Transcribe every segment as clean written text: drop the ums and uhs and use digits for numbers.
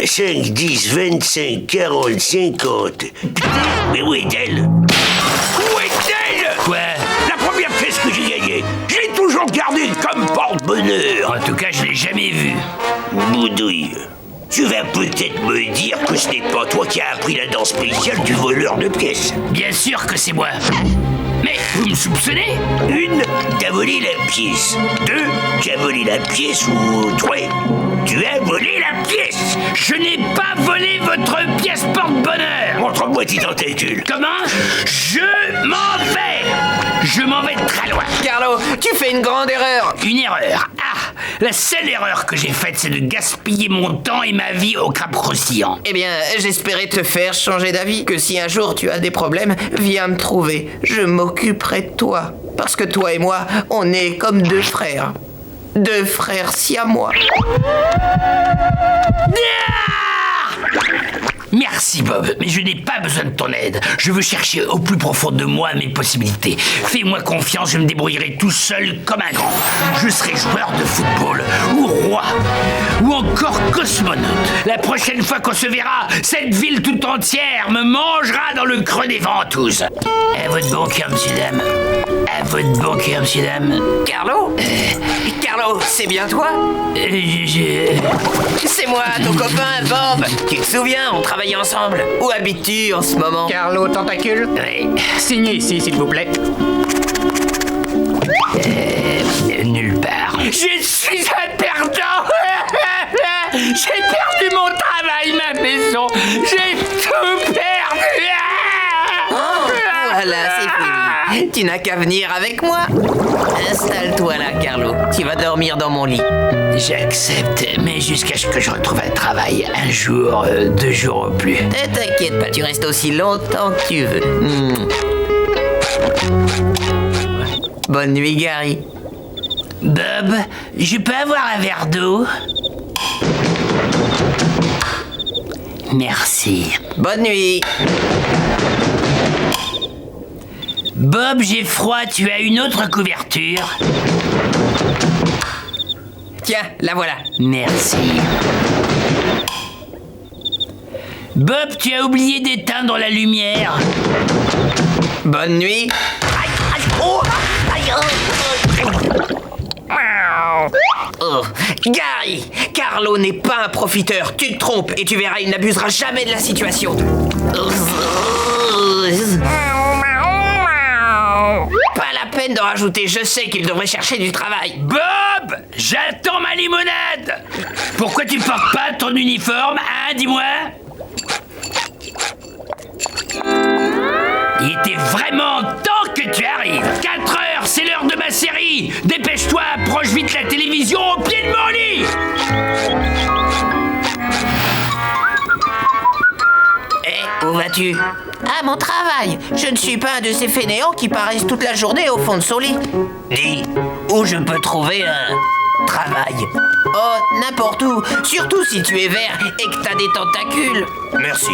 5, 10, 25, 40, 50. Mais où est-elle? Où est-elle? Quoi? La première pièce que j'ai gagnée, je l'ai toujours gardée comme porte-bonheur. En tout cas, je l'ai jamais vue. Boudouille, tu vas peut-être me dire que ce n'est pas toi qui as appris la danse spéciale du voleur de pièces. Bien sûr que c'est moi. Mais vous me soupçonnez? 1, t'as volé la pièce. 2, tu as volé la pièce. Ou 3, tu as volé la pièce. Je n'ai pas volé votre pièce porte-bonheur. Montre-moi tes tentacules. Comment? Je m'en vais. Je m'en vais très loin. Carlo, tu fais une grande erreur. Une erreur. Ah, la seule erreur que j'ai faite, c'est de gaspiller mon temps et ma vie au crabe croustillant. Eh bien, j'espérais te faire changer d'avis, que si un jour tu as des problèmes, viens me trouver. Je m'occuperai de toi. Parce que toi et moi, on est comme 2 frères. 2 frères siamois. Merci Bob, mais je n'ai pas besoin de ton aide. Je veux chercher au plus profond de moi mes possibilités. Fais-moi confiance, je me débrouillerai tout seul comme un grand. Je serai joueur de football, ou roi, ou encore cosmonaute. La prochaine fois qu'on se verra, cette ville tout entière me mangera dans le creux des ventouses. À votre bon cœur, monsieur dame. À votre bon cœur, monsieur dame. Carlo Carlo, c'est bien toi? C'est moi, ton copain Bob. Tu te souviens, on travaillait ensemble. Où habites-tu en ce moment? Carlo Tentacule, Oui. signez ici, s'il vous plaît. Nulle part. Je suis un perdant. J'ai perdu mon travail, ma maison. J'ai tout perdu. Voilà, c'est fini. Tu n'as qu'à venir avec moi. Installe-toi là, Carlo. Tu vas dormir dans mon lit. J'accepte, mais jusqu'à ce que je retrouve un travail. 1 jour, 2 jours au plus. Ne t'inquiète pas, tu restes aussi longtemps que tu veux. Bonne nuit, Gary. Bob, je peux avoir un verre d'eau? Merci. Bonne nuit. Bob, j'ai froid, tu as une autre couverture? Tiens, la voilà. Merci. Bob, tu as oublié d'éteindre la lumière. Bonne nuit. Oh, Gary, Carlo n'est pas un profiteur. Tu te trompes et tu verras, il n'abusera jamais de la situation. Pas la peine de rajouter, je sais qu'il devrait chercher du travail. Bob, j'attends ma limonade. Pourquoi tu portes pas ton uniforme, hein, dis-moi? Il était vraiment temps que tu arrives. 4 heures, c'est l'heure de ma série. Dépêche-toi, approche vite la télévision au pied de mon lit. Où vas-tu? À mon travail. Je ne suis pas un de ces fainéants qui paraissent toute la journée au fond de son lit. Dis, où je peux trouver un travail? Oh, n'importe où. Surtout si tu es vert et que t'as des tentacules. Merci.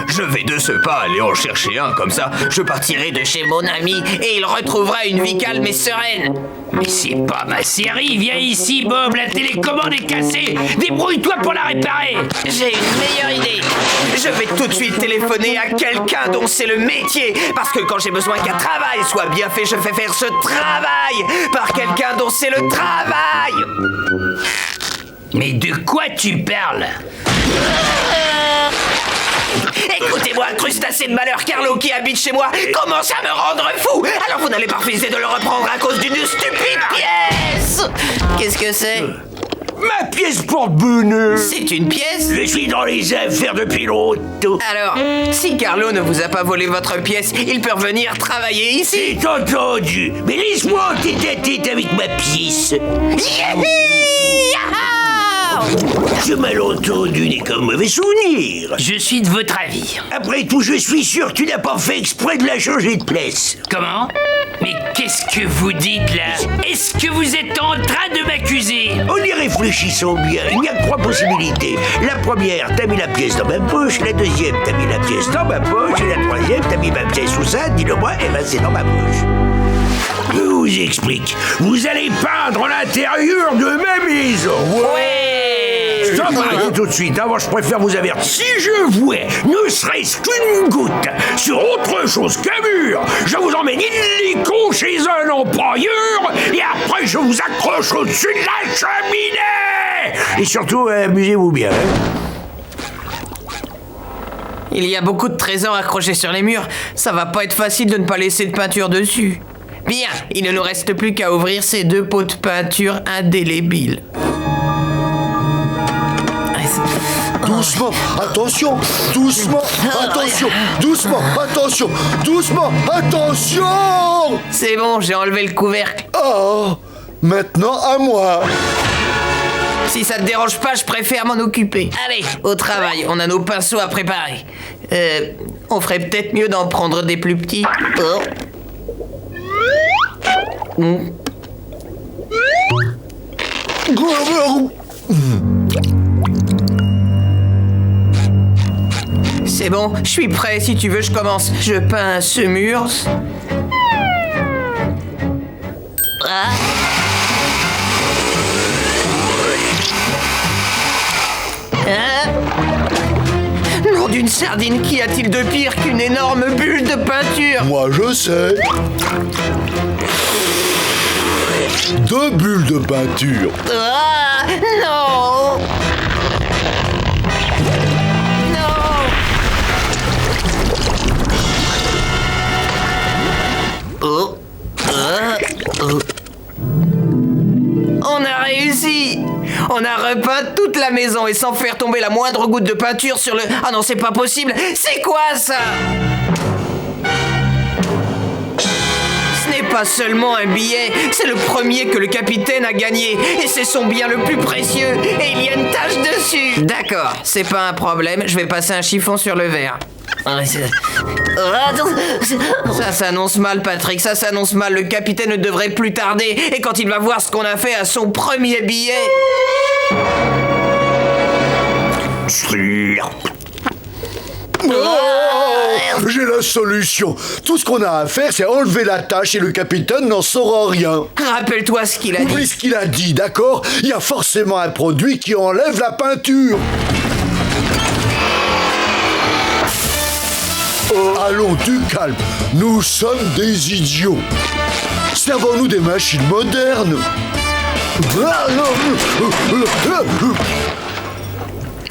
Je vais de ce pas aller en chercher un, comme ça je partirai De chez mon ami et il retrouvera une vie calme et sereine. Mais c'est pas ma série. Viens ici, Bob. La télécommande est cassée. Débrouille-toi pour la réparer. J'ai une meilleure idée. Je vais tout de suite téléphoner à quelqu'un dont c'est le métier. Parce que quand j'ai besoin qu'un travail soit bien fait, je fais faire ce travail par quelqu'un dont c'est le travail. Mais de quoi tu parles? Écoutez-moi, crustacé de malheur, Carlo qui habite chez moi commence à me rendre fou. Alors vous n'allez pas refuser de le reprendre à cause d'une stupide pièce. Qu'est-ce que c'est? Ma pièce porte-bonheur. C'est une pièce? Je suis dans les affaires depuis longtemps. Alors, si Carlo ne vous a pas volé votre pièce, il peut revenir travailler ici. C'est entendu. Mais laisse-moi en tête à tête avec ma pièce. Ce malentendu n'est qu'un mauvais souvenir. Je suis de votre avis. Après tout, je suis sûr que tu n'as pas fait exprès de la changer de place. Comment? Mais qu'est-ce que vous dites là? Est-ce que vous êtes en train de m'accuser? En y réfléchissant bien, il y a 3 possibilités. La première, t'as mis la pièce dans ma poche. La deuxième, t'as mis la pièce dans ma poche. Et la troisième, t'as mis ma pièce sous ça. Dis-le-moi, et ben c'est dans ma poche. Je vous explique. Vous allez peindre l'intérieur de ma maison. Ouais, Stop, arrêtez tout de suite. Avant, je préfère vous avertir. Si je vois ne serait-ce qu'une goutte sur autre chose qu'un mur, je vous emmène illico chez un employeur et après je vous accroche au-dessus de la cheminée. Et surtout, amusez-vous bien. Il y a beaucoup de trésors accrochés sur les murs. Ça va pas être facile de ne pas laisser de peinture dessus. Bien, il ne nous reste plus qu'à ouvrir ces 2 pots de peinture indélébiles. Doucement, attention, doucement, attention, doucement, attention, doucement, attention. C'est bon, j'ai enlevé le couvercle. Oh, maintenant à moi. Si ça te dérange pas, je préfère m'en occuper. Allez, au travail, on a nos pinceaux à préparer. On ferait peut-être mieux d'en prendre des plus petits. Oh. C'est bon, je suis prêt. Si tu veux, je commence. Je peins ce mur. Ah. Nom d'une sardine, qu'y a-t-il de pire qu'une énorme bulle de peinture? Moi je sais. 2 bulles de peinture. Ah, non! Non! Oh! On a réussi! On a repeint toute la maison et sans faire tomber la moindre goutte de peinture sur le... Ah non, c'est pas possible! C'est quoi ça? Ce n'est pas seulement un billet, c'est le premier que le capitaine a gagné. Et c'est son bien le plus précieux. Et il y a une tache dessus. D'accord, c'est pas un problème. Je vais passer un chiffon sur le verre. Ça s'annonce mal, Patrick, ça s'annonce mal. Le capitaine ne devrait plus tarder. Et quand il va voir ce qu'on a fait à son premier billet... J'ai la solution. Tout ce qu'on a à faire, c'est enlever la tache et le capitaine n'en saura rien. Rappelle-toi ce qu'il a dit. Oublie ce qu'il a dit, d'accord? Il y a forcément un produit qui enlève la peinture. Allons, du calme. Nous sommes des idiots. Servons-nous des machines modernes.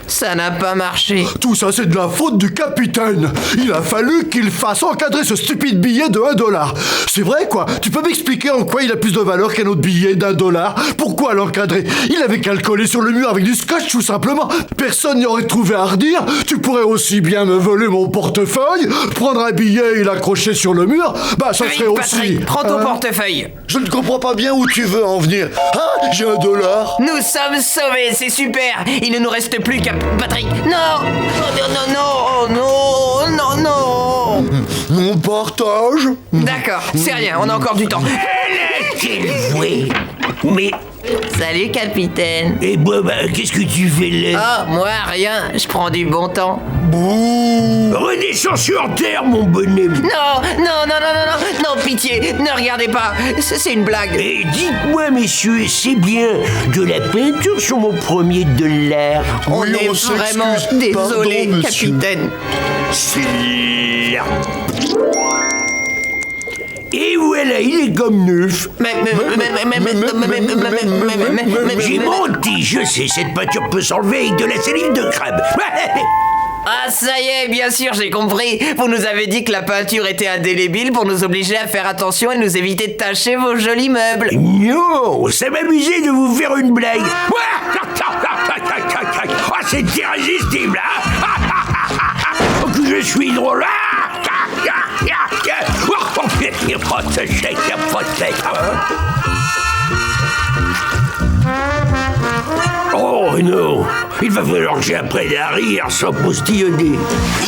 Ça n'a pas marché. Tout ça, c'est de la faute du capitaine. Il a fallu qu'il fasse encadrer ce stupide billet de $1. C'est vrai, quoi. Tu peux m'expliquer en quoi il a plus de valeur qu'un autre billet d'$1? Pourquoi l'encadrer? Il avait qu'à le coller sur le mur avec du scotch, tout simplement. Personne n'y aurait trouvé à redire. Tu pourrais aussi bien me voler mon portefeuille, prendre un billet et l'accrocher sur le mur. Bah, ça serait Oui, aussi... Patrick, prends ton portefeuille. Je ne comprends pas bien où tu veux en venir. Hein? J'ai $1. Nous sommes sauvés, c'est super. Il ne nous reste plus qu'à... Patrick, non! Oh, non, non, non, non, non! Mon partage? D'accord, c'est rien, on a encore du temps. Quel voué. Mais... Salut, capitaine. Et bah, qu'est-ce que tu fais là? Oh, moi, rien, je prends du bon temps. Bouh! Redescends sur terre, mon bonhomme. Non, non, non, non, non, non, non, pitié, ne regardez pas, c'est une blague. Et dites-moi, messieurs, c'est bien de la peinture sur mon premier $1. On Oui, est on vraiment s'excuse. désolé, Pardon, monsieur. capitaine. C'est là. Et voilà, il est comme neuf. J'ai menti, je sais, cette peinture peut s'enlever avec de la salive de crabe. Ah, ça y est, bien sûr, j'ai compris. Vous nous avez dit que la peinture était indélébile pour nous obliger à faire attention et nous éviter de tacher vos jolis meubles. Non, ça m'amusait de vous faire une blague. Ah, c'est irrésistible, hein. Oh, que je suis drôle. Oh non, il va falloir que j'ai appris à rire sans postillonner.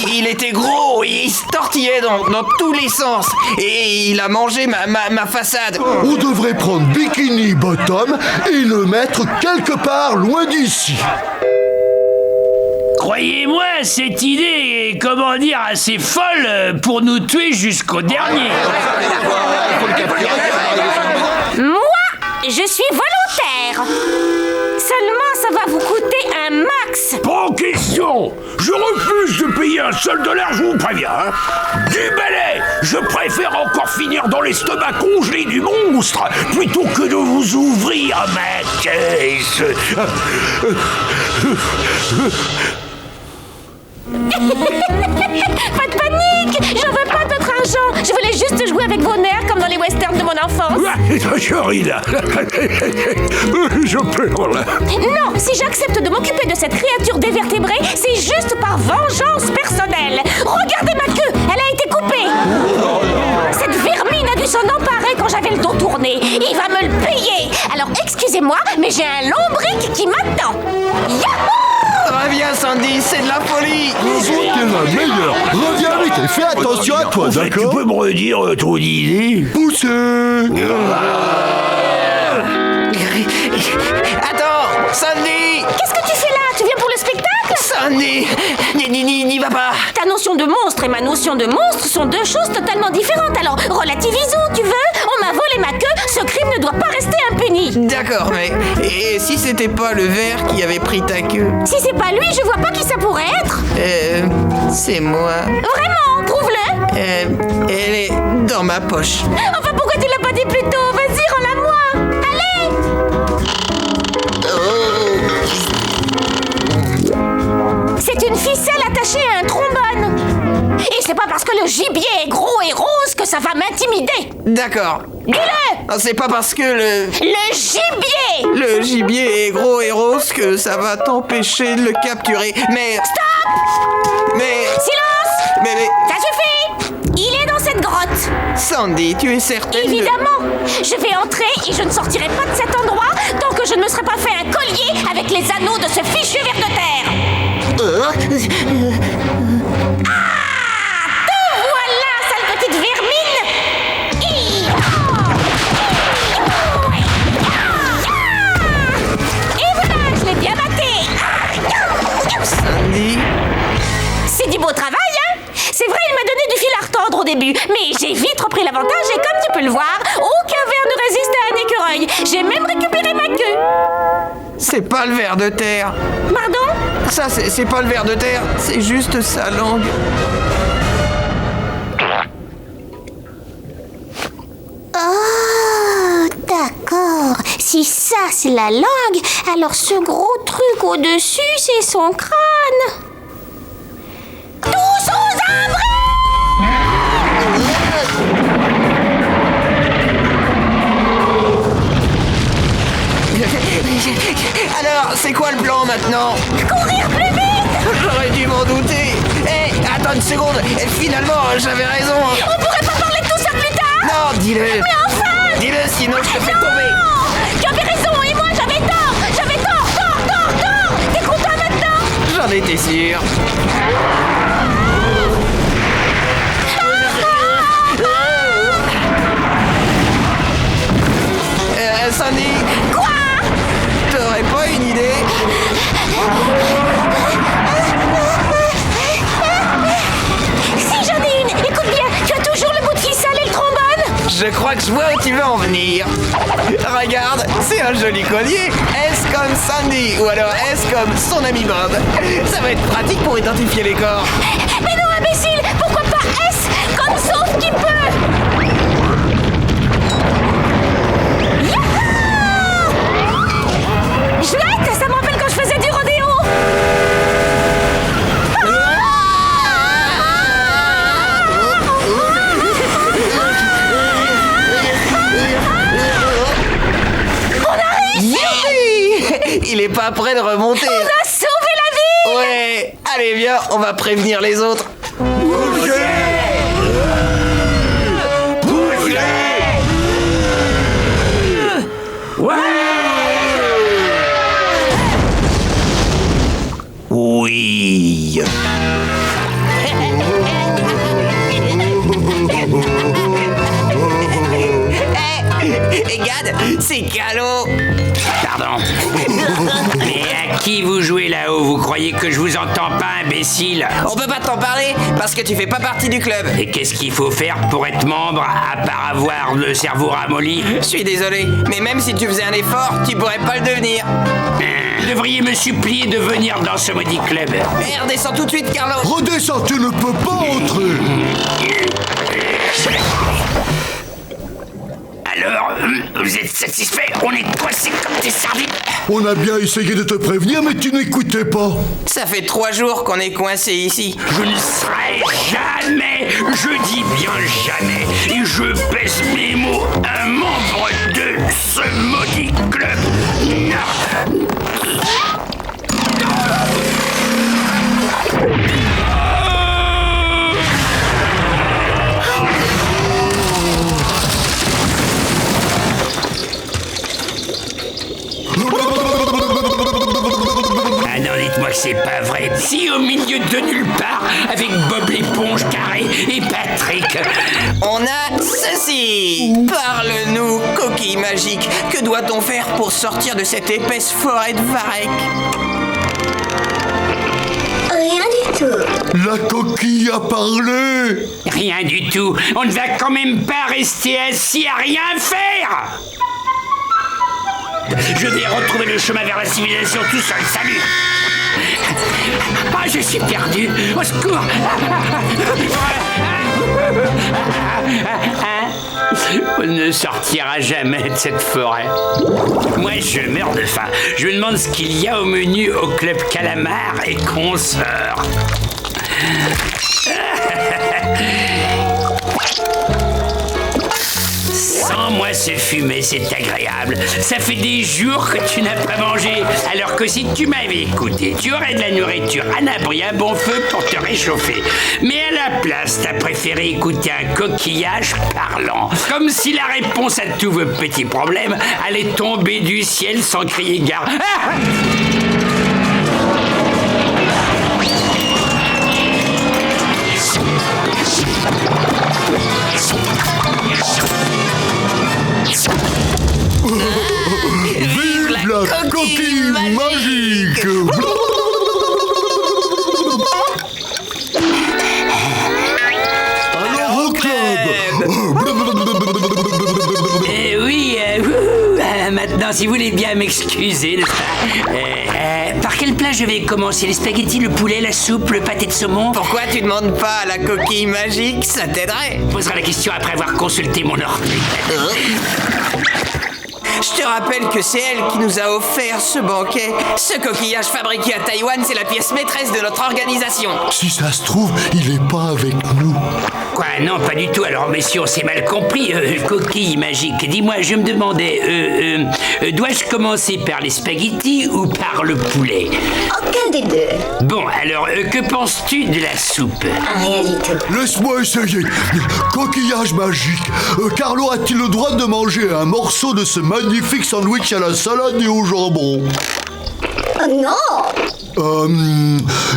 Il était gros, il se tortillait dans tous les sens. Et il a mangé ma façade. On devrait prendre Bikini Bottom et le mettre quelque part loin d'ici. Croyez-moi, cette idée est, comment dire, assez folle pour nous tuer jusqu'au dernier. Moi, je suis volontaire. Seulement, ça va vous coûter un max. Pas en question. Je refuse de payer un seul dollar, je vous préviens. Hein. Du balai. Je préfère encore finir dans l'estomac congelé du monstre plutôt que de vous ouvrir ma caisse. Pas de panique, j'en veux pas d'autre argent. Je voulais juste jouer avec vos nerfs comme dans les westerns de mon enfance. Je ris là. Je pleure là. Non, si j'accepte de m'occuper de cette créature dévertébrée, c'est juste par vengeance personnelle. Regardez ma queue, elle a été coupée. Cette vermine a dû s'en emparer quand j'avais le dos tourné. Il va me le payer. Alors excusez-moi, mais j'ai un lombric qui m'attend. Yahoo! Reviens, Sandy, c'est de la folie. T'es la meilleure. Reviens vite et fais attention à toi, Tu d'accord? peux me redire ton idée? Poussez. Attends, Sandy. Qu'est-ce que tu fais là? Tu viens pour le spectacle? Sandy, n'y va pas. Ta notion de monstre et ma notion de monstre sont deux choses totalement différentes. Alors relativisons, tu veux? On m'a volé ma queue, ce crime ne doit pas rester impuni. D'accord, mais et si c'était pas le verre qui avait pris ta queue? Si c'est pas lui, je vois pas qui ça pourrait être. C'est moi. Vraiment, prouve-le. Elle est dans ma poche. Enfin, pourquoi tu l'as pas dit plus tôt? Vas-y, rends-la-moi. Allez. C'est une ficelle attachée à un trombone. Et c'est pas parce que le gibier est gros et rose que ça va m'intimider. D'accord. Dis-le. C'est pas parce que le gibier est gros et rose que ça va t'empêcher de le capturer. Mais... Stop. Mais... Silence. Mais... Ça suffit. Il est dans cette grotte. Sandy, tu es certaine de- Évidemment. Je vais entrer et je ne sortirai pas de cet endroit tant que je ne me serai pas fait un collier avec les anneaux de ce fichu ver de terre. Te voilà, sale petite vermine. Et voilà, je l'ai bien maté. Sandy. C'est du beau travail, hein? C'est vrai, il m'a donné du fil à retordre au début, mais j'ai vite repris l'avantage et comme tu peux le voir, aucun ver ne résiste à un écureuil. J'ai même récupéré ma queue. C'est pas le ver de terre. Pardon? Ça, c'est pas le ver de terre. C'est juste sa langue. Oh, d'accord. Si ça, c'est la langue, alors ce gros truc au-dessus, c'est son crâne. Tous aux abris! Alors, c'est quoi le plan maintenant? Courir plus vite! J'aurais dû m'en douter. Hé, attends une seconde. Et finalement, j'avais raison. On pourrait pas parler de tout ça plus tard? Non, dis-le. Mais enfin! Dis-le, sinon je te fais tomber. Non! Tu avais raison et moi j'avais tort! J'avais tort! T'es content maintenant? J'en étais sûr. Sandy. Quoi? T'aurais pas une idée? Si j'en ai une! Écoute bien, tu as toujours le bout de ficelle et le trombone? Je crois que je vois où tu veux en venir. Regarde, c'est un joli collier. S comme Sandy, ou alors S comme son ami Bob. Ça va être pratique pour identifier les corps. Mais non, imbécile! Pourquoi pas S comme sauf qui peut? Yahoo! Chouette, ça me rappelle quand je faisais du rodéo! Il est pas prêt de remonter. On a sauvé la vie! Ouais, allez viens, on va prévenir les autres. Oui. Et Gad, c'est Calo. Pardon. Mais à qui vous jouez là-haut? Vous croyez que je vous entends pas, imbécile? On peut pas t'en parler parce que tu fais pas partie du club. Et qu'est-ce qu'il faut faire pour être membre, à part avoir le cerveau ramolli? Je suis désolé, mais même si tu faisais un effort, tu pourrais pas le devenir. Vous devriez me supplier de venir dans ce maudit club. Merde, descends tout de suite, Carlos. Redescends, tu ne peux pas entrer. Alors, vous êtes satisfait? On est coincés comme des sardines. On a bien essayé de te prévenir, mais tu n'écoutais pas. Ça fait 3 jours qu'on est coincé ici. Je ne serai jamais, je dis bien jamais, et je pèse mes mots, un membre de ce maudit club. Non. Ah non, dites-moi que c'est pas vrai. Si au milieu de nulle part, avec Bob l'éponge carré et Patrick. On a ceci. Parle-nous, coquille magique. Que doit-on faire pour sortir de cette épaisse forêt de varech? Rien du tout. La coquille a parlé. Rien du tout. On ne va quand même pas rester assis à rien faire. Je vais retrouver le chemin vers la civilisation tout seul. Salut. Ah, je suis perdu. Au secours. On ne sortira jamais de cette forêt. Moi, je meurs de faim. Je me demande ce qu'il y a au menu au club Calamar et consorts. Sans moi se fumer, c'est agréable. Ça fait des jours que tu n'as pas mangé. Alors que si tu m'avais écouté, tu aurais de la nourriture, un abri, un bon feu pour te réchauffer. Mais à la place, t'as préféré écouter un coquillage parlant. Comme si la réponse à tous vos petits problèmes allait tomber du ciel sans crier gare. Ah! Vive la coquille magique. Alors au club. Oui, maintenant, si vous voulez bien m'excuser, n'est-ce pas? Par quel plat je vais commencer? Les spaghettis, le poulet, la soupe, le pâté de saumon? Pourquoi tu demandes pas à la coquille magique? Ça t'aiderait. Je poserai la question après avoir consulté mon ordre. Je te rappelle que c'est elle qui nous a offert ce banquet. Ce coquillage fabriqué à Taïwan, c'est la pièce maîtresse de notre organisation. Si ça se trouve, il est pas avec nous. Quoi? Non, pas du tout. Alors, messieurs, on s'est mal compris. Coquille magique. Dis-moi, je me demandais, dois-je commencer par les spaghettis ou par le poulet? Aucun des deux. Bon, alors, que penses-tu de la soupe? Rien du tout. Laisse-moi essayer. Coquillage magique. Carlo a-t-il le droit de manger un morceau de ce magnifique sandwich à la salade et au jambon? Oh non.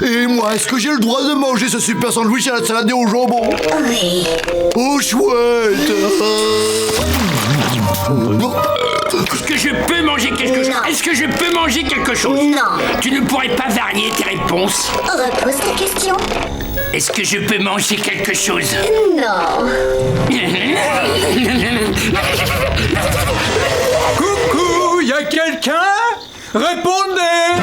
Et moi, est-ce que j'ai le droit de manger ce super sandwich à la salade et au jambon? Oui. Oh, chouette. Est-ce que je peux manger quelque chose? Non. Est-ce que je peux manger quelque chose? Non. Tu ne pourrais pas varier tes réponses? Repose ta question. Est-ce que je peux manger quelque chose? Non. Coucou, y a quelqu'un? Répondez!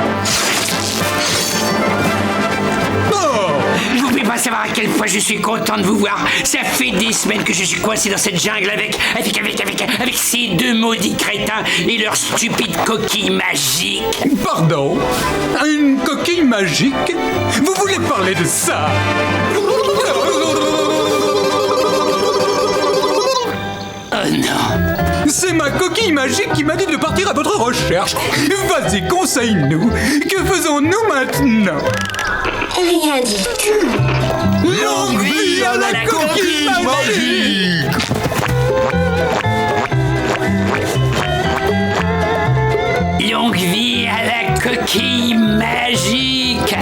Oh! Vous pouvez pas savoir à quel point je suis content de vous voir. Ça fait des semaines que je suis coincé dans cette jungle avec ces deux maudits crétins et leur stupide coquille magique. Pardon? Une coquille magique? Vous voulez parler de ça? Oh non. C'est ma coquille magique qui m'a dit de partir à votre recherche. Vas-y, conseille-nous. Que faisons-nous maintenant? Rien du tout. Longue vie à la coquille magique! Longue vie à la coquille magique.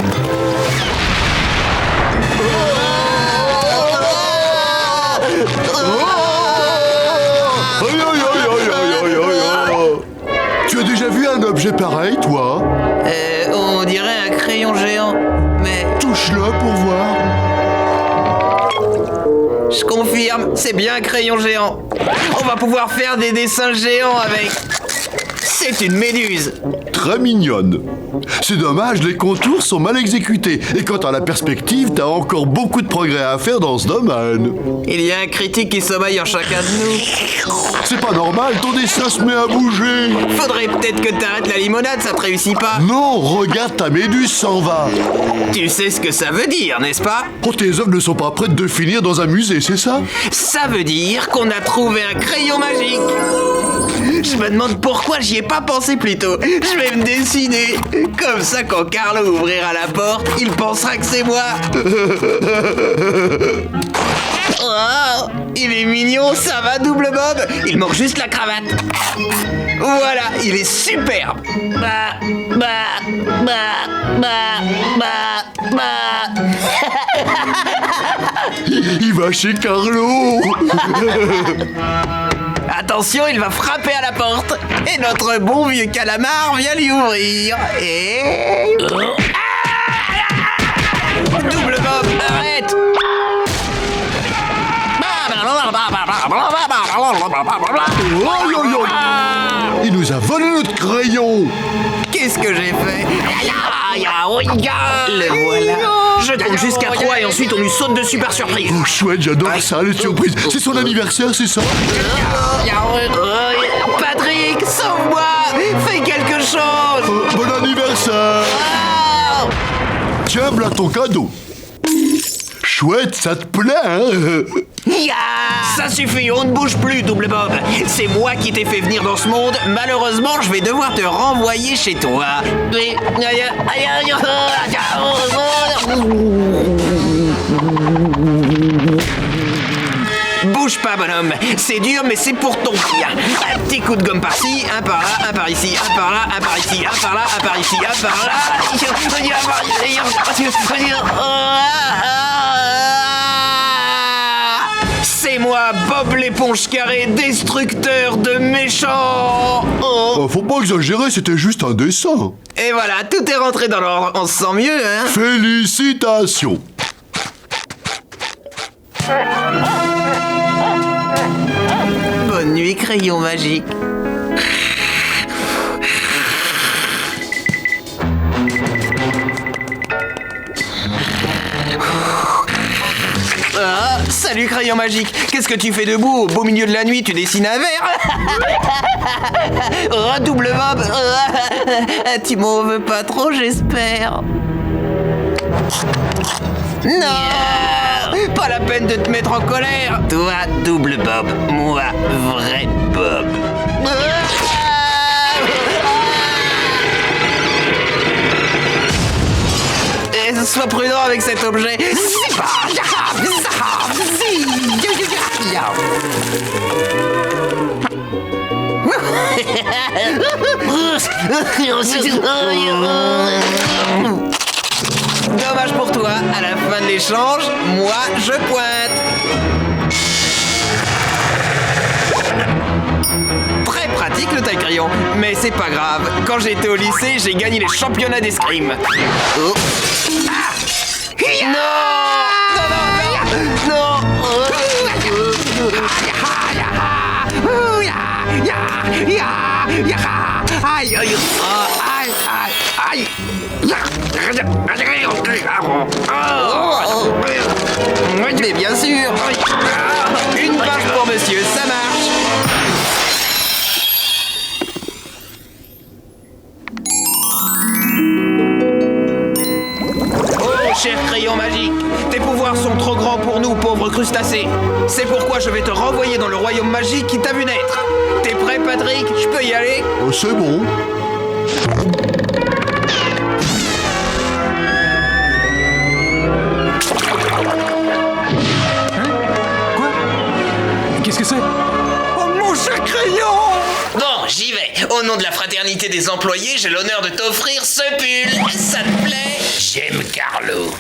Aïe, aïe, aïe, aïe, aïe, aïe. objet pareil, toi? On dirait un crayon géant, mais... Touche-le pour voir. Je confirme, c'est bien un crayon géant. On va pouvoir faire des dessins géants avec. C'est une méduse. Très mignonne. C'est dommage, les contours sont mal exécutés. Et quant à la perspective, t'as encore beaucoup de progrès à faire dans ce domaine. Il y a un critique qui sommeille en chacun de nous. C'est pas normal, ton dessin se met à bouger. Faudrait peut-être que t'arrêtes la limonade, ça te réussit pas. Non, regarde, ta méduse s'en va. Tu sais ce que ça veut dire, n'est-ce pas? Oh, tes œuvres ne sont pas prêtes de finir dans un musée, c'est ça? Ça veut dire qu'on a trouvé un crayon magique. Je me demande pourquoi j'y ai pas pensé plus tôt. Je vais me dessiner. Comme ça, quand Carlo ouvrira la porte, il pensera que c'est moi. Oh, il est mignon, ça va, Double Bob? Il manque juste la cravate. Voilà, il est superbe. Il va chez Carlo. Attention, il va frapper à la porte. Et notre bon vieux calamar vient lui ouvrir. Et... Double Bob, arrête! Il nous a volé notre crayon. Qu'est-ce que j'ai fait? Le voilà. Je compte jusqu'à 3 et ensuite on lui saute dessus par surprise. Oh, chouette, j'adore ça, les surprises. C'est son anniversaire, c'est ça? Patrick, sauve-moi! Fais quelque chose! Bon anniversaire! Oh. Tiens, voilà ton cadeau. Chouette, ça te plaît, hein? Ça suffit, on ne bouge plus, Double Bob. C'est moi qui t'ai fait venir dans ce monde. Malheureusement, je vais devoir te renvoyer chez toi. Bouge pas, bonhomme. C'est dur, mais c'est pour ton bien. Un petit coup de gomme par-ci, un par là, un par ici, un par là, un par ici, un par là, un par ici, un par là. C'est moi, Bob l'éponge carrée, destructeur de méchants. Oh, faut pas exagérer, c'était juste un dessin. Et voilà, tout est rentré dans l'ordre. On se sent mieux, hein? Félicitations. Bonne nuit, crayon magique. Ah, salut, crayon magique. Qu'est-ce que tu fais debout au beau milieu de la nuit? Tu dessines un verre? Oh, Double Bob. Tu m'en veux pas trop, j'espère. Non! Pas la peine de te mettre en colère. Toi, Double Bob. Moi, vrai Bob. Et sois prudent avec cet objet. Dommage pour toi, à la fin de l'échange, moi je pointe. Très pratique le taille-crayon, mais c'est pas grave. Quand j'étais au lycée, j'ai gagné les championnats d'escrime. Oh. Ah. Non, non, non, mais bien sûr. Une page pour monsieur, ça marche. Oh, cher crayon magique, tes pouvoirs sont trop grands pour nous, pauvres crustacés. C'est pourquoi je vais te renvoyer dans le royaume magique qui t'a vu naître. T'es prêt, Patrick? Je peux y aller? Oh, c'est bon. Qu'est-ce que c'est? Oh, mon cher crayon! Bon, j'y vais. Au nom de la fraternité des employés, j'ai l'honneur de t'offrir ce pull. Ça te plaît? J'aime Carlo.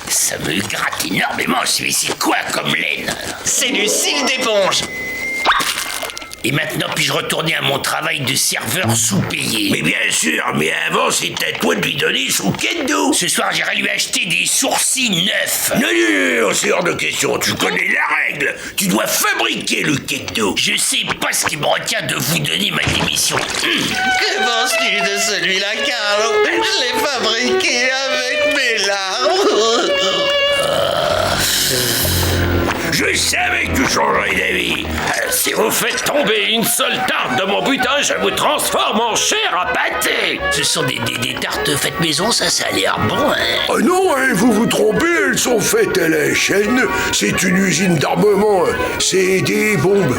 Ça me gratte énormément celui-ci. Quoi comme laine? C'est du cil d'éponge. Et maintenant, puis-je retourner à mon travail de serveur sous-payé? Mais bien sûr, mais avant, c'était à toi de lui donner son kendo. Ce soir, j'irai lui acheter des sourcils neufs. Non, non, non, c'est hors de question. Tu connais la règle. Tu dois fabriquer le kendo. Je sais pas ce qui me retient de vous donner ma démission. Que penses-tu de celui-là, Carlo? Je l'ai fabriqué avec mes larmes. Je savais que tu changerais d'avis. Si vous faites tomber une seule tarte de mon butin, je vous transforme en chair à pâté. Ce sont des tartes faites maison, ça a l'air bon, hein? Oh non, hein, vous vous trompez, elles sont faites à la chaîne. C'est une usine d'armement. C'est des bombes.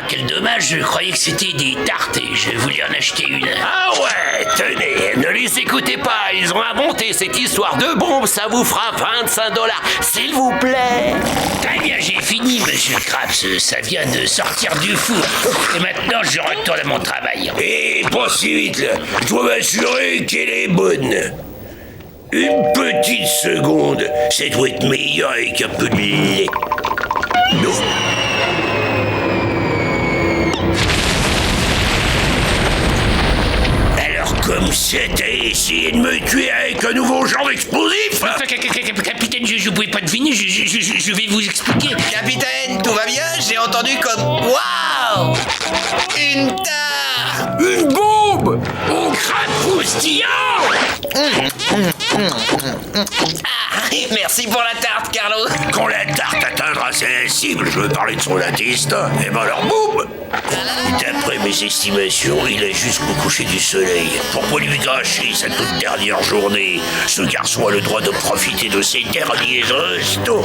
Quel dommage, je croyais que c'était des tartes et je voulais en acheter une. Ah ouais, tenez, ne les écoutez pas, ils ont inventé cette histoire de bombe, ça vous fera 25 $, s'il vous plaît. Très bien, j'ai fini, monsieur Krabs, ça vient de sortir du four. Et maintenant, je retourne à mon travail. Et pas si vite, là. Je dois m'assurer qu'elle est bonne. Une petite seconde. Ça doit être meilleur avec un peu de lait. Non. Comme si t'as essayé de me tuer avec un nouveau genre d'explosif. Capitaine, je pouvais pas deviner, je vais vous expliquer. Capitaine, tout va bien? J'ai entendu comme... Waouh! Une tarte! Une bombe! Au crabe croustillant! Merci pour la tarte, Carlo. Quand la tarte atteindra sa cible, je veux parler de son intestin. Et ben alors, boum! D'après mes estimations, il est jusqu'au coucher du soleil. Pour pas lui gâcher sa toute dernière journée, ce garçon a le droit de profiter de ses derniers restos.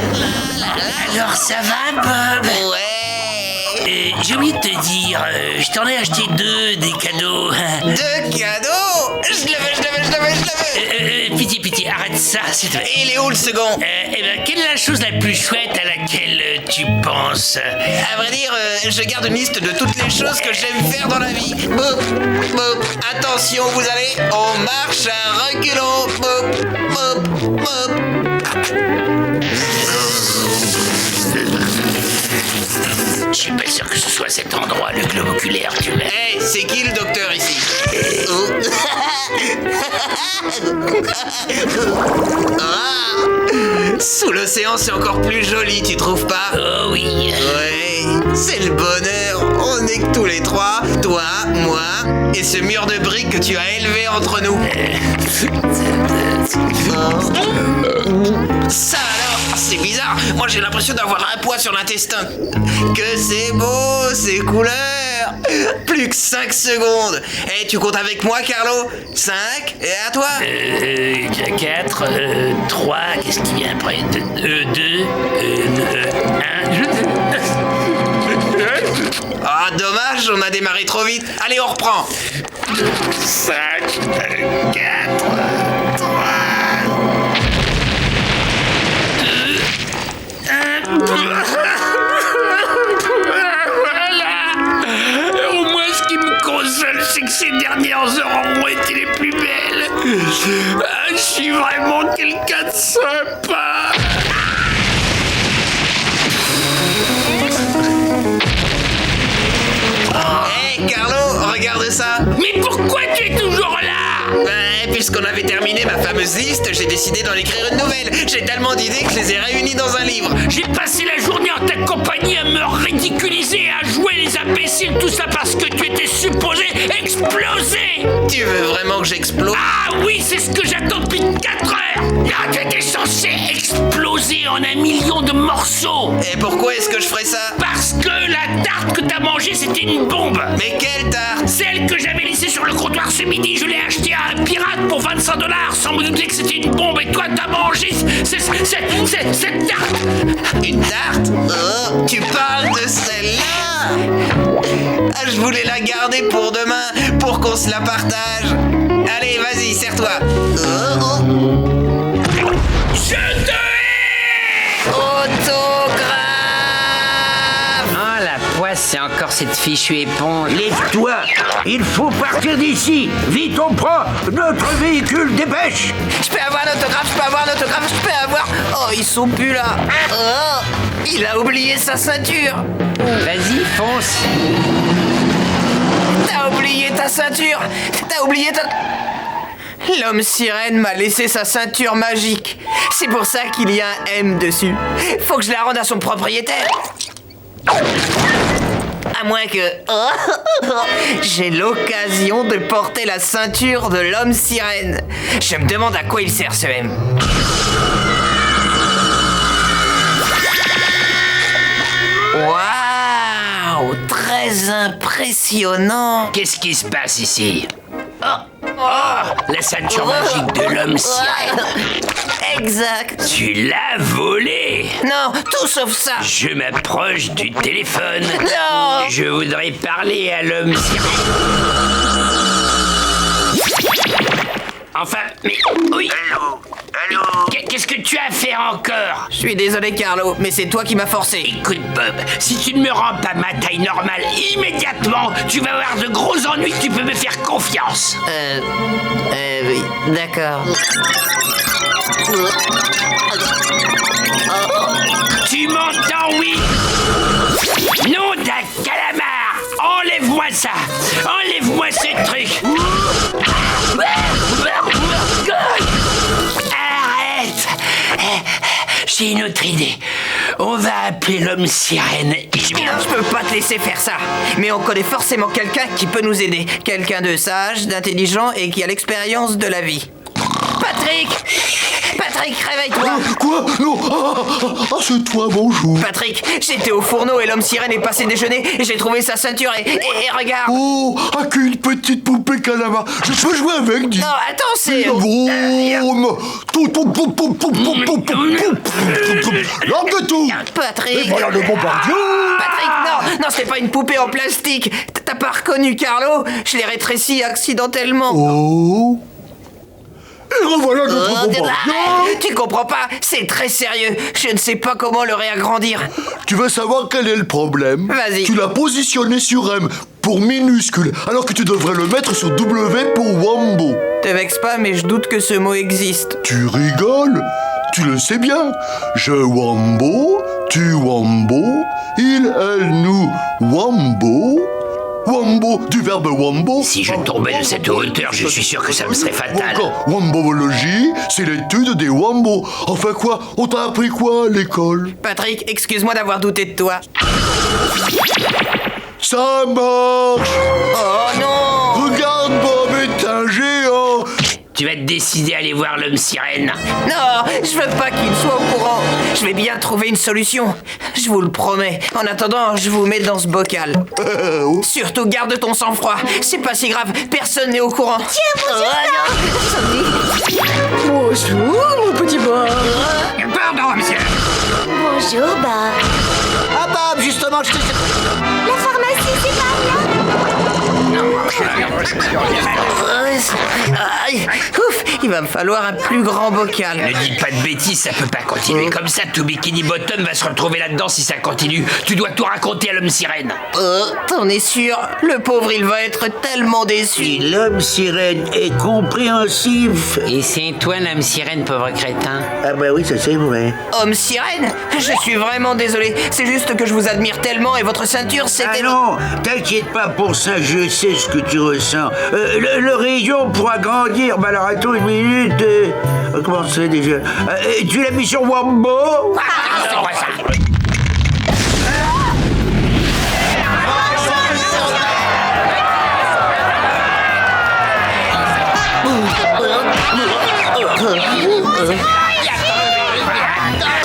Alors ça va, Bob? Ouais. J'ai oublié de te dire, je t'en ai acheté 2 des cadeaux. 2 cadeaux? Je le veux. Pitié, arrête ça, s'il te plaît. Et il est où le second? Quelle est la chose la plus chouette à laquelle tu penses? À vrai dire, je garde une liste de toutes les choses que j'aime faire dans la vie. Boop. Attention, vous allez. On marche à reculons. Boop. Je suis pas sûr que ce soit cet endroit, le globe oculaire, tu vois. Hey, c'est qui le docteur ici? Sous l'océan, c'est encore plus joli, tu trouves pas? Oh oui. Ouais, c'est le bonheur. On est que tous les trois, toi, moi et ce mur de briques que tu as élevé entre nous. Ça alors, c'est bizarre. Moi, j'ai l'impression d'avoir un poids sur l'intestin. Que c'est beau, ces couleurs. Plus que 5 secondes. Et tu comptes avec moi, Carlo? 5, et à toi? 4, 3, qu'est-ce qui vient après? 2, 1. Ah, dommage, on a démarré trop vite. Allez, on reprend. 5, 4, 3, 2, 1. Au moins, ce qui me console, c'est que ces dernières heures ont été les plus belles. Je suis vraiment quelqu'un de sympa. Hey, Carlo, regarde ça. Mais pourquoi tu es toujours là? Puisqu'on avait terminé ma fameuse liste, j'ai décidé d'en écrire une nouvelle. J'ai tellement d'idées que je les ai réunies dans un livre. J'ai passé la journée en ta compagnie à me ridiculiser, à jouer les imbéciles, tout ça parce que tu étais supposé exploser. Tu veux vraiment que j'explose? Ah oui, c'est ce que j'attends depuis 4 heures. Là, tu étais censé exploser en 1 million de morceaux. Et pourquoi est-ce que je ferais ça? Parce que la tarte que t'as mangée, c'était une bombe. Mais quelle tarte? Celle que j'avais laissée sur le comptoir ce midi, je l'ai achetée à un pirate pour 25 $, sans me douter que c'était une bombe. Et toi, t'as mangé cette tarte. Une tarte? Oh, tu parles de celle-là? Ah, je voulais la garder pour demain, pour qu'on se la partage. Allez, vas-y, serre-toi. Je te hais! Autographe! Ah, la poisse, c'est encore cette fichue éponge. Lève-toi. Il faut partir d'ici. Vite, on prend notre véhicule, dépêche. Je peux avoir un autographe, je peux avoir un autographe, je peux avoir... Oh, ils sont plus là. Oh, il a oublié sa ceinture. Vas-y, fonce. T'as oublié ta ceinture. T'as oublié ta... L'homme sirène m'a laissé sa ceinture magique. C'est pour ça qu'il y a un M dessus. Faut que je la rende à son propriétaire. À moins que... j'ai l'occasion de porter la ceinture de l'homme sirène. Je me demande à quoi il sert ce M. Waouh, très impressionnant. Qu'est-ce qui se passe ici? La ceinture magique de l'homme sirène. Exact. Tu l'as volée. Non, tout sauf ça. Je m'approche du téléphone. Non. Je voudrais parler à l'homme sirène. Enfin, mais... Oui. Allô? Qu'est-ce que tu as fait encore? Je suis désolé, Carlo, mais c'est toi qui m'as forcé. Écoute, Bob, si tu ne me rends pas ma taille normale immédiatement, tu vas avoir de gros ennuis, tu peux me faire confiance. Oui, d'accord. Tu m'entends, oui? Nom d'un calamar! Enlève-moi ça! Enlève-moi ce truc! Arrête! J'ai une autre idée. On va appeler l'homme sirène et je viens. Je peux pas te laisser faire ça. Mais on connaît forcément quelqu'un qui peut nous aider. Quelqu'un de sage, d'intelligent et qui a l'expérience de la vie. Patrick! Patrick, réveille-toi! Quoi? Non! C'est toi, bonjour! Patrick, j'étais au fourneau et l'homme sirène est passé déjeuner et j'ai trouvé sa ceinture et regarde! Oh! Qu'une petite poupée calamar! Je peux jouer avec, dis! Non, attends, c'est... Largue tout! Patrick! Et voilà le bombardier! Patrick, non, c'est pas une poupée en plastique! T'as pas reconnu Carlo? Je l'ai rétréci accidentellement! Oh! Et revoilà notre bombardier! Tu comprends pas? C'est très sérieux. Je ne sais pas comment le réagrandir. Tu veux savoir quel est le problème? Vas-y. Tu l'as positionné sur M pour minuscule, alors que tu devrais le mettre sur W pour Wambo. Te vexe pas, mais je doute que ce mot existe. Tu rigoles? Tu le sais bien. Je Wambo, tu Wambo, il, elle, nous Wambo. Wambo, du verbe wambo. Si je tombais de cette hauteur, je suis sûr que ça me serait fatal. Encore, wambologie, c'est l'étude des wambos. Enfin quoi? On t'a appris quoi à l'école? Patrick, excuse-moi d'avoir douté de toi. Ça marche! Oh non! Regarde, Bob est un géant! Tu vas te décider à aller voir l'homme sirène. Non, je veux pas qu'il soit au courant. Je vais bien trouver une solution. Je vous le promets. En attendant, je vous mets dans ce bocal. Surtout, garde ton sang-froid. C'est pas si grave. Personne n'est au courant. Tiens, Bonjour, mon petit Bob. Pardon, monsieur. bonjour, Bob. Ah, Bob, justement, je te... La pharmacie, c'est par là. Aïe, ouf, il va me falloir un plus grand bocal. Ne dis pas de bêtises, ça peut pas continuer comme ça. Tout Bikini Bottom va se retrouver là-dedans si ça continue. Tu dois tout raconter à l'homme sirène. T'en es sûr? Le pauvre, il va être tellement déçu. L'homme sirène est compréhensif. Et c'est toi, l'homme sirène, pauvre crétin. Ah bah oui, ça c'est vrai. Homme sirène? Je suis vraiment désolé. C'est juste que je vous admire tellement et votre ceinture, c'était... Ah non, t'inquiète pas pour ça, je sais ce que tu ressens. Le rayon pourra grandir, mais alors attends une minute. Comment c'est déjà? Tu l'as mis sur Wambo? C'est quoi ça?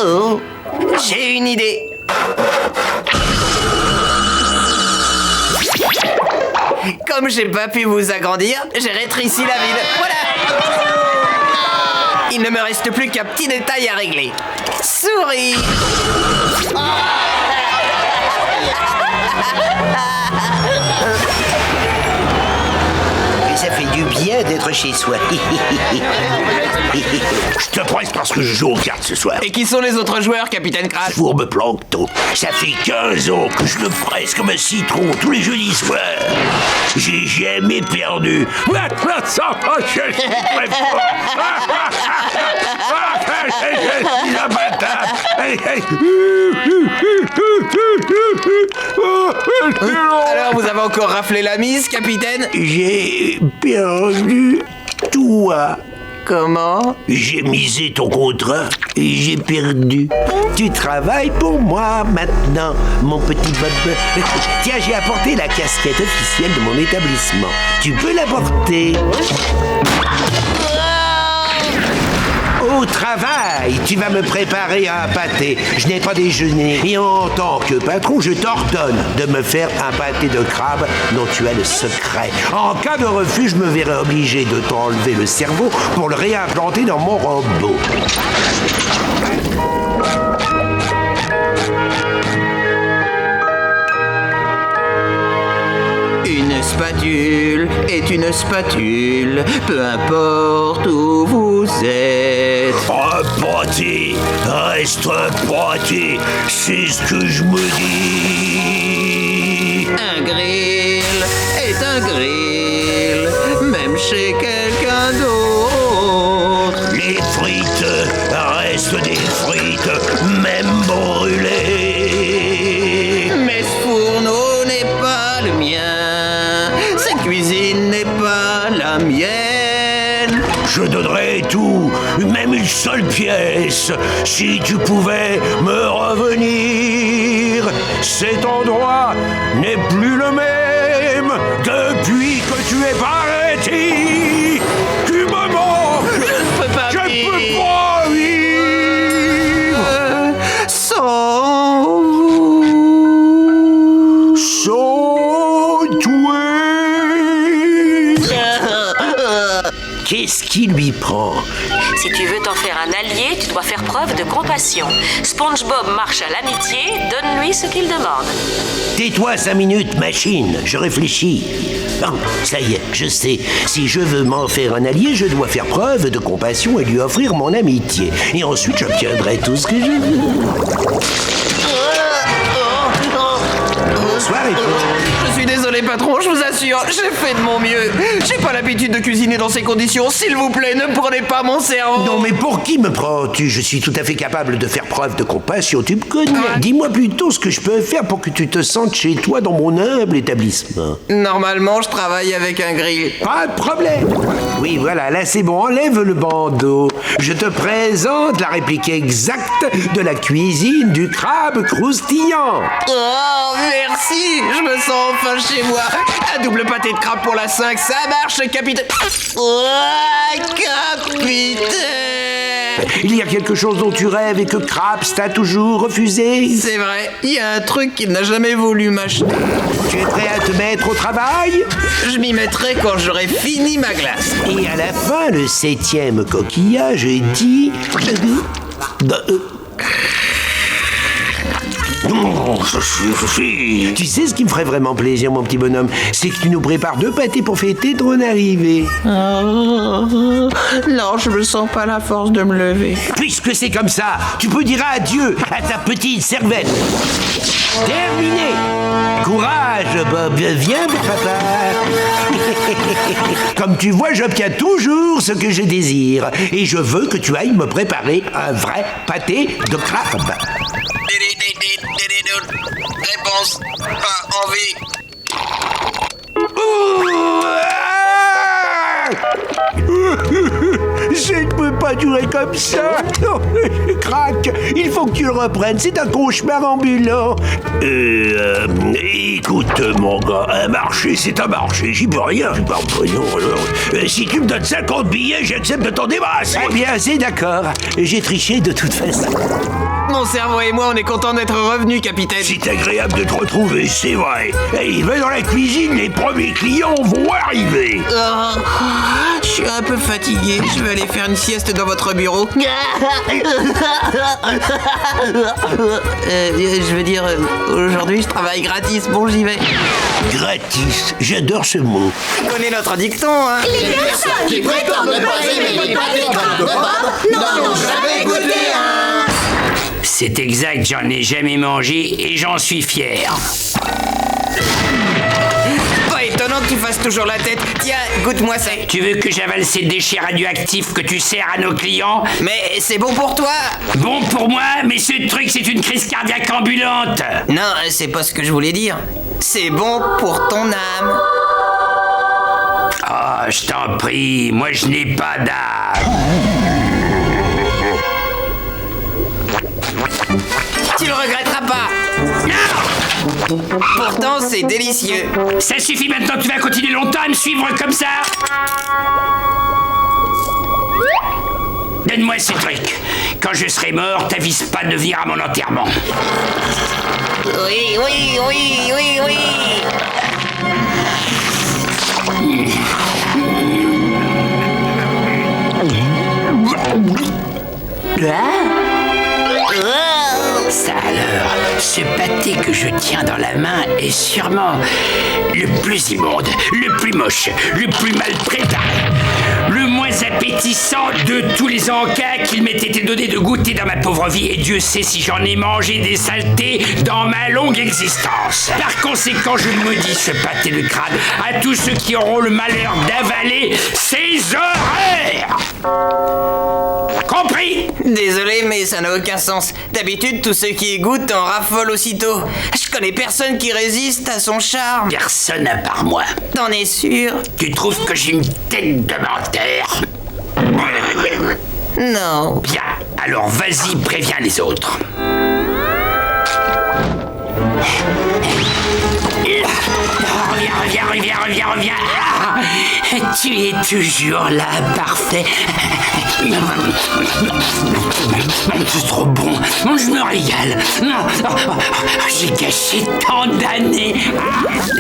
Oh, j'ai une idée. Comme j'ai pas pu vous agrandir, j'ai rétréci la ville. Voilà. Il ne me reste plus qu'un petit détail à régler. Souris. Mais ça ça fait du bien d'être chez soi. Je te presse parce que je joue aux cartes ce soir. Et qui sont les autres joueurs, Capitaine Crâne? Fourbe Plancton. Ça fait 15 ans que je le presse comme un citron tous les jeudis soirs. J'ai jamais perdu. Maintenant, ça va, je suis très fort. Je suis imbattable. Alors, vous avez encore raflé la mise, Capitaine? J'ai perdu toi. Comment? J'ai misé ton contrat et j'ai perdu. Tu travailles pour moi maintenant, mon petit Bob. Tiens, j'ai apporté la casquette officielle de mon établissement. Tu peux la porter. Au travail, tu vas me préparer un pâté. Je n'ai pas déjeuné. Et en tant que patron, je t'ordonne de me faire un pâté de crabe dont tu as le secret. En cas de refus, je me verrai obligé de t'enlever le cerveau pour le réimplanter dans mon robot. Une spatule est une spatule, peu importe où vous êtes. Un pâté reste un pâté, c'est ce que je me dis. Un grill est un grill, même chez quelqu'un d'autre. Les frites restent des frites, même brûlées. Mais ce fourneau n'est pas le mien, cette cuisine n'est pas la mienne. Je donnerais tout, même une seule pièce, si tu pouvais me revenir. Cet endroit n'est plus le même depuis que tu es parti. Tu me manques. Je ne peux pas Je vivre. peux pas vivre sans vous. sans toi. Qu'est-ce qui lui prend? Si tu veux t'en faire un allié, tu dois faire preuve de compassion. SpongeBob marche à l'amitié, donne-lui ce qu'il demande. Tais-toi 5 minutes, machine, je réfléchis. Oh, ça y est, je sais. Si je veux m'en faire un allié, je dois faire preuve de compassion et lui offrir mon amitié. Et ensuite, j'obtiendrai tout ce que je veux. Bonsoir, épouse. Je suis désolé, patron, je vous assure, j'ai fait de mon mieux. J'ai pas l'habitude de cuisiner dans ces conditions. S'il vous plaît, ne prenez pas mon cerveau. Non, mais pour qui me prends-tu? Je suis tout à fait capable de faire preuve de compassion, tu me connais. Dis-moi plutôt ce que je peux faire pour que tu te sentes chez toi dans mon humble établissement. Normalement, je travaille avec un grill. Pas de problème. Oui, voilà, là c'est bon, enlève le bandeau. Je te présente la réplique exacte de la cuisine du crabe croustillant. Oh, merci, je me sens enfin chez moi. Un double pâté de crabe pour la 5, ça marche, capitaine. Oh, capitaine. Il y a quelque chose dont tu rêves et que Krabs t'a toujours refusé? C'est vrai, il y a un truc qu'il n'a jamais voulu m'acheter. Tu es prêt à te mettre au travail? Je m'y mettrai quand j'aurai fini ma glace. Et à la fin, le 7e coquillage dit... Tu sais ce qui me ferait vraiment plaisir, mon petit bonhomme? C'est que tu nous prépares 2 pâtés pour fêter ton arrivée. Non, je me sens pas la force de me lever. Puisque c'est comme ça, tu peux dire adieu à ta petite cervelle. Terminé. Courage, Bob. Viens, mon papa. Comme tu vois, j'obtiens toujours ce que je désire. Et je veux que tu ailles me préparer un vrai pâté de crabe. Réponse, pas envie. Je ne peux pas durer comme ça. Je craque. Il faut que tu le reprennes. C'est un cauchemar ambulant. Écoute, mon gars, un marché, c'est un marché. J'y peux rien. Si tu me donnes 50 billets, j'accepte de t'en débarrasser. Eh bien, c'est d'accord. J'ai triché de toute façon. Mon cerveau et moi, on est contents d'être revenus, capitaine. C'est agréable de te retrouver, c'est vrai. Et va dans la cuisine, les premiers clients vont arriver. Oh, je suis un peu fatigué. Je vais aller faire une sieste dans votre bureau. Je veux dire, aujourd'hui, je travaille gratis. Bon, j'y vais. Gratis, j'adore ce mot. Tu connais notre dicton, hein? Les personnes qui prétendent ne pas aimer les pâtés crabes de Bob n'en ont jamais goûté un. C'est exact, j'en ai jamais mangé et j'en suis fier. Pas étonnant que tu fasses toujours la tête. Tiens, goûte-moi ça. Tu veux que j'avale ces déchets radioactifs que tu sers à nos clients? Mais c'est bon pour toi. Bon pour moi, mais ce truc c'est une crise cardiaque ambulante. Non, c'est pas ce que je voulais dire. C'est bon pour ton âme. Oh, je t'en prie, moi je n'ai pas d'âme. Tu le regretteras pas. Non! Pourtant, c'est délicieux. Ça suffit maintenant, tu vas continuer longtemps à me suivre comme ça? Donne-moi ce truc. Quand je serai mort, t'avises pas de venir à mon enterrement. Oui, oui, oui, oui, oui. Ça alors, ce pâté que je tiens dans la main est sûrement le plus immonde, le plus moche, le plus mal préparé, le moins appétissant de tous les encas qu'il m'ait été donné de goûter dans ma pauvre vie, et Dieu sait si j'en ai mangé des saletés dans ma longue existence. Par conséquent, je maudis ce pâté de crabe à tous ceux qui auront le malheur d'avaler ces horreurs. Compris? Désolé, mais ça n'a aucun sens. D'habitude, tous ceux qui y goûtent en raffolent aussitôt. Je connais personne qui résiste à son charme. Personne à part moi. T'en es sûr? Tu trouves que j'ai une tête de menteur? Non. Bien, alors vas-y, préviens les autres. Reviens. Ah, tu es toujours là, parfait. C'est trop bon. Je me régale. J'ai gâché tant d'années.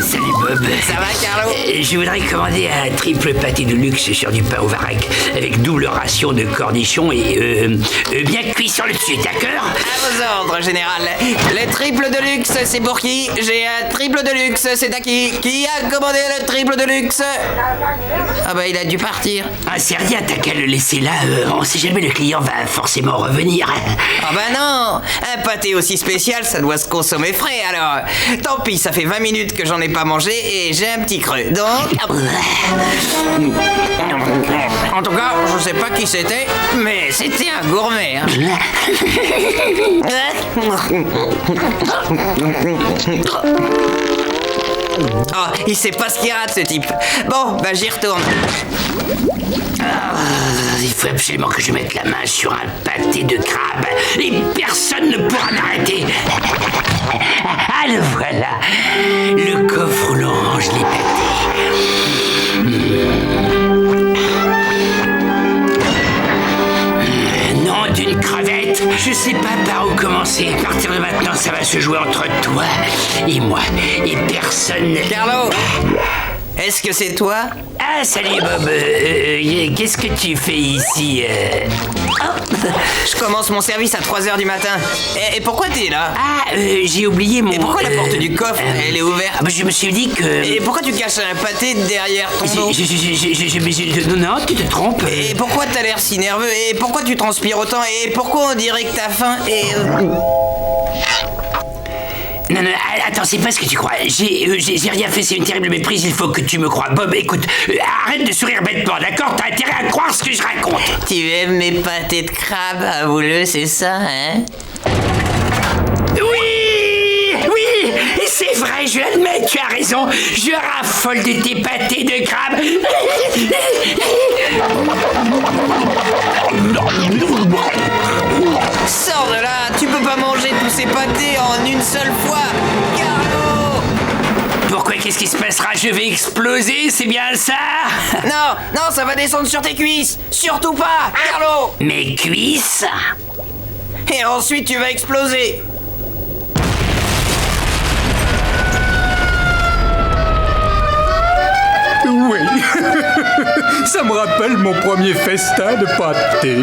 Salut Bob. Ça va, Carlo? Je voudrais commander un triple pâté de luxe sur du pain au varac avec double ration de cornichons et bien cuit sur le dessus, d'accord? À vos ordres, général. Le triple de luxe, c'est pour qui? J'ai un triple de luxe, c'est à qui? Qui a commandé le triple de luxe? Ah bah il a dû partir. Ah c'est rien, t'as qu'à le laisser là, on sait jamais, le client va forcément revenir. Ah bah non, un pâté aussi spécial, ça doit se consommer frais alors. Tant pis, ça fait 20 minutes que j'en ai pas mangé et j'ai un petit creux, donc... En tout cas, je sais pas qui c'était, mais c'était un gourmet. Hein. Oh, il sait pas ce qu'il rate, ce type. Bon, bah j'y retourne. Il faut absolument que je mette la main sur un pâté de crabe et personne ne pourra m'arrêter. Ah, le voilà. Le coffre où l'on range les pâtés. Nom d'une crevette. Je sais pas par où commencer. À partir de maintenant, ça va se jouer entre toi et moi. Et personne... Carlo, est-ce que c'est toi? Ah, salut Bob. Qu'est-ce que tu fais ici Je commence mon service à 3h du matin. Et pourquoi t'es là? Ah, j'ai oublié mon... Et pourquoi la porte du coffre, elle est ouverte? Je me suis dit que... Et pourquoi tu caches un pâté derrière ton dos? Non, tu te trompes. Et pourquoi t'as l'air si nerveux? Et pourquoi tu transpires autant? Et pourquoi on dirait que t'as faim? Et... Non, attends, c'est pas ce que tu crois. J'ai rien fait, c'est une terrible méprise, il faut que tu me crois. Bob, écoute, arrête de sourire bêtement, d'accord? T'as intérêt à croire ce que je raconte. Tu aimes mes pâtés de crabe, avoue-le, c'est ça, hein? Oui, c'est vrai, je l'admets, tu as raison. Je raffole de tes pâtés de crabe. Sors de là, tu peux pas manger tous ces pâtés en une seule fois, Carlo! Pourquoi, qu'est-ce qui se passera? Je vais exploser, c'est bien ça? Non, ça va descendre sur tes cuisses! Surtout pas, Carlo! Mes cuisses? Et ensuite tu vas exploser. Oui. Ça me rappelle mon premier festin de pâté.